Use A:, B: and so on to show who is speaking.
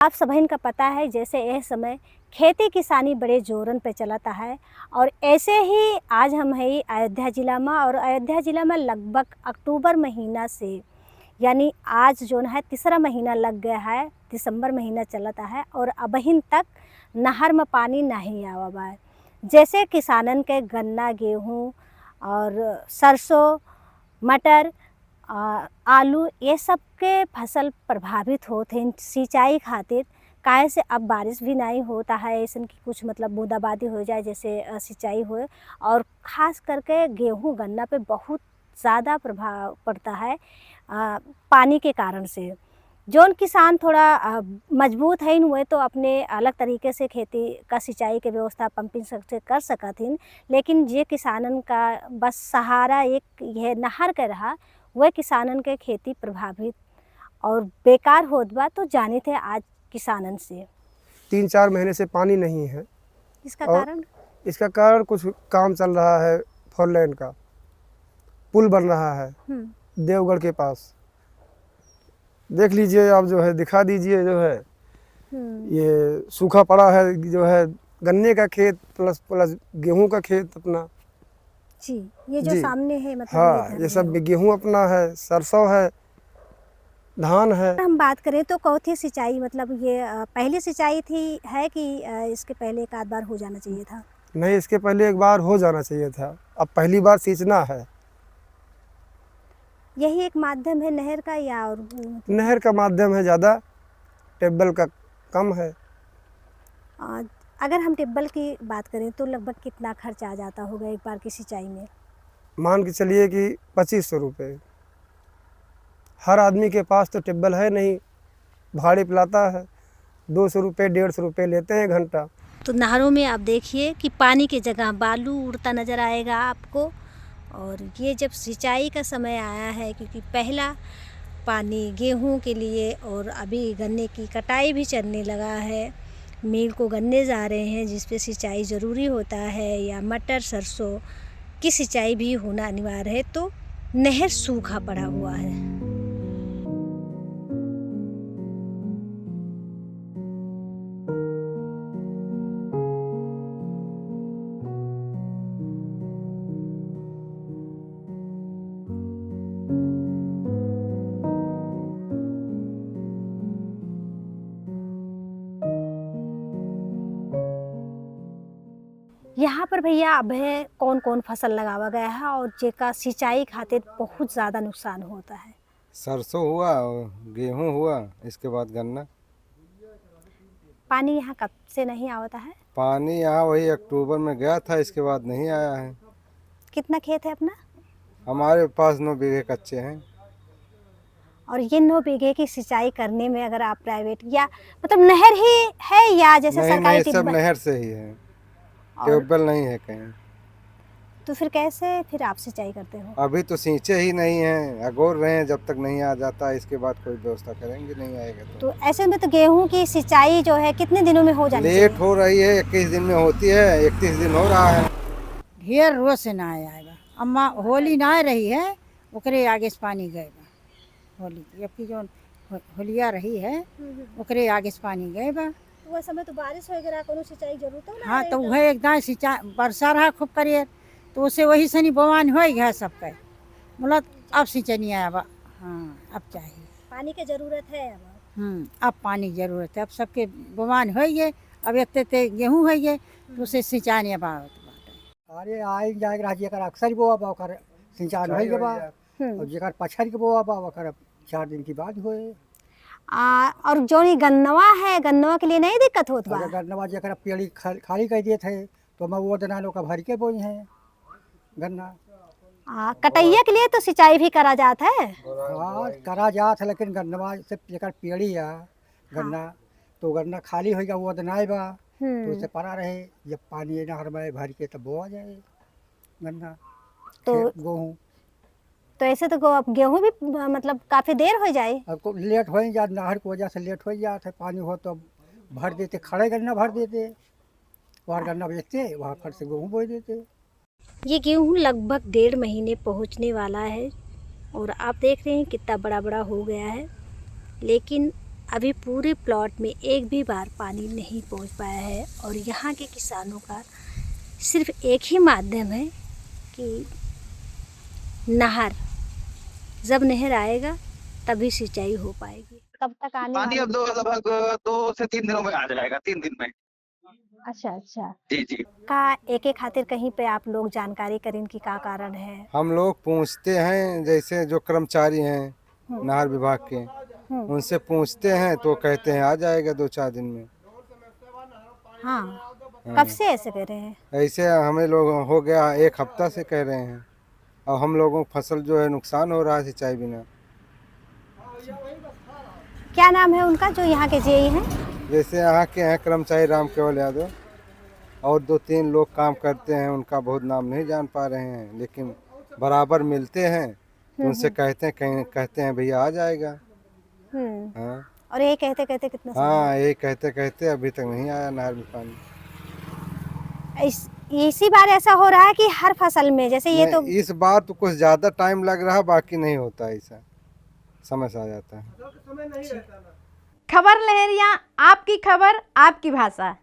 A: आप सभी का पता है जैसे यह समय खेती किसानी बड़े जोरन पे चलाता है और ऐसे ही आज हम है अयोध्या जिला में और अयोध्या जिला में लगभग अक्टूबर महीना से यानी आज जो है तीसरा महीना लग गया है, दिसंबर महीना चलता है और अबहिन तक नहर में पानी नहीं आवा बा। जैसे किसानन के गन्ना, गेहूँ और सरसों, मटर, आलू ये सब के फसल प्रभावित होते हैं सिंचाई खातिर। काहे से अब बारिश भी नहीं होता है, ऐसा कि कुछ मतलब बूंदाबांदी हो जाए जैसे सिंचाई हो, और ख़ास करके गेहूँ गन्ना पे बहुत ज़्यादा प्रभाव पड़ता है पानी के कारण से। जौन किसान थोड़ा मजबूत है वे तो अपने अलग तरीके से खेती का सिंचाई के व्यवस्था पंपिंग से कर सकथिन, लेकिन जे किसानन का बस सहारा एक यह नहर के रहा, वह किसानन के खेती प्रभावित और बेकार होत बा। तो जाने थे आज किसानन से
B: 3-4 महीने से पानी नहीं है।
A: इसका
B: और
A: कारण
B: इसका कारण कुछ काम चल रहा है, 4 लेन का पुल बन रहा है देवगढ़ के पास। देख लीजिए आप, जो है दिखा दीजिए, जो है ये सूखा पड़ा है, जो है गन्ने का खेत प्लस गेहूं का खेत अपना।
A: जी, ये जो सामने है मतलब
B: हाँ, ये सब गेहूं अपना है, सरसों है, धान है।
A: हम बात करें तो कौथी सिंचाई मतलब ये पहली सिंचाई थी है कि इसके पहले एक आध बार हो जाना चाहिए था?
B: नहीं, इसके पहले एक बार हो जाना चाहिए था, अब पहली बार सींचना है।
A: यही एक माध्यम है नहर का या और
B: नहर का माध्यम है, ज़्यादा टेबल का कम है।
A: अगर हम टेबल की बात करें तो लगभग कितना खर्च आ जाता होगा एक बार की सिंचाई में?
B: मान के चलिए कि 2500 रुपये। हर आदमी के पास तो टेबल है नहीं, भाड़े पिलाता है, 200 रुपये 150 रुपये लेते हैं घंटा।
A: तो नहरों में आप देखिए कि पानी की जगह बालू उड़ता नज़र आएगा आपको। और ये जब सिंचाई का समय आया है, क्योंकि पहला पानी गेहूं के लिए और अभी गन्ने की कटाई भी चलने लगा है, मिल को गन्ने जा रहे हैं जिस पे सिंचाई ज़रूरी होता है, या मटर सरसों की सिंचाई भी होना अनिवार्य है, तो नहर सूखा पड़ा हुआ है। यहाँ पर भैया अब है कौन कौन फसल लगावा गया है और जेका सिंचाई खातिर बहुत ज़्यादा नुकसान होता है?
C: सरसों हुआ और गेहूं हुआ, इसके बाद गन्ना।
A: पानी यहाँ कब से नहीं आता है?
C: पानी यहाँ वही अक्टूबर में गया था, इसके बाद नहीं आया है।
A: कितना खेत है अपना?
C: हमारे पास 9 बीघे कच्चे हैं।
A: और ये 9 बीघे की सिंचाई करने में अगर आप प्राइवेट या मतलब नहर ही है या जैसे
C: नहीं
A: सरकारी
C: नहीं, सब
A: टिब्बल?
C: नहर से ही है, ट्यूबवेल नहीं है कहीं।
A: तो फिर कैसे फिर आप सिंचाई करते हो?
C: अभी तो सींचे ही नहीं हैं, अगोर रहे हैं, जब तक नहीं आ जाता इसके बाद कोई व्यवस्था करेंगे, नहीं आएगा
A: तो ऐसे में तो गेहूं की सिंचाई जो है कितने दिनों में हो जानी चाहिए?
C: लेट हो रही है, 21 दिन में होती है, 31 दिन हो रहा है।
D: ढेर रोज से ना आएगा। अम्मा होली ना रही है, ओकरे आगे से पानी गए बा। होली जबकि जो होलिया रही है ओकरे आगे से पानी गए बा।
A: वो समय तो बारिश वगैरह कोनो सिंचाई जरूरत हो ना?
D: हाँ, तो वह एकदम सिंचाई बरसा रहा खूब करिए, तो उसे वही सनी बवान हो गया सबके। बोला अब सिंचाई नहीं आया बा। हाँ, अब चाहिए
A: पानी की जरूरत है अब।
D: अब पानी की जरूरत है, अब सबके बवान हो गए। अब एक गेहूँ हो गए तो उसे सिंचाई नहीं बा।
E: अरे आई जाएगा जेकर अक्सर बोआ बा ओकर सिंचाई होई बा, और जेकर पछर के बोआ बा ओकर 4 दिन के बाद होए।
A: और जो ये गन्नवा है, गन्नवा के लिए नहीं दिक्कत होत बा?
E: अगर गन्नवा जेकर पेड़ी खाली कर दिए थे तो मैं वो दना लोग भर के बोई हैं गन्ना।
A: कटैया के लिए तो सिंचाई भी करा जाता है।
E: हाँ, करा जात है, लेकिन गन्नवा से जेकर पेड़ी है गन्ना, तो गन्ना खाली होगा वो दनाए बा, तो उसे पड़ा रहे, जब पानी नहर में भर के तब बोआ जाए गन्ना
A: तो
E: गेहूँ।
A: तो ऐसे तो अब गेहूं भी मतलब काफी देर हो जाए।
E: अब लेट हो ही जात, नहर की वजह से लेट हो जात है। पानी हो तो भर देते, खड़े गन्ना भर देते, वहाँ गन्ना बेचते, वहाँ फट से गेहूँ बो देते।
A: ये गेहूं लगभग 1.5 महीने पहुंचने वाला है और आप देख रहे हैं कितना बड़ा बड़ा हो गया है, लेकिन अभी पूरे प्लॉट में एक भी बार पानी नहीं पहुंच पाया है और यहाँ के किसानों का सिर्फ एक ही माध्यम है कि नहर, जब नहर आएगा तभी सिंचाई हो पाएगी। कब तक आने
F: पानी
A: वाली?
F: अब लगभग 2 से 3 दिनों में आ जाएगा, 3 दिन में।
A: अच्छा अच्छा।
F: जी जी।
A: का एके खातिर कहीं पे आप लोग जानकारी करें कि का कारण है?
C: हम लोग पूछते हैं, जैसे जो कर्मचारी हैं नहर विभाग के, उनसे पूछते हैं तो कहते हैं आ जाएगा 2-4 दिन में।
A: हाँ, कब से ऐसे कह रहे हैं?
C: ऐसे हमें लोग हो गया 1 हफ्ता से कह रहे हैं, और हम लोगों को फसल जो है नुकसान हो रहा है सिंचाई बिना।
A: क्या नाम है उनका जो यहाँ के जेई हैं?
C: जैसे यहाँ के हैं कर्मचारी राम केवल यादव, और 2-3 लोग काम करते हैं, उनका बहुत नाम नहीं जान पा रहे हैं, लेकिन बराबर मिलते हैं तो उनसे कहते हैं भैया आ जाएगा। हाँ
A: और ये कहते कहते कितना समय?
C: हाँ, यही कहते कहते अभी तक नहीं आया नहर में पानी।
A: इसी बार ऐसा हो रहा है कि हर फसल में, जैसे ये तो
C: इस बार तो कुछ ज्यादा टाइम लग रहा, बाकी नहीं होता ऐसा, समय से आ जाता है।
G: खबर लहरिया, आपकी खबर आपकी भाषा।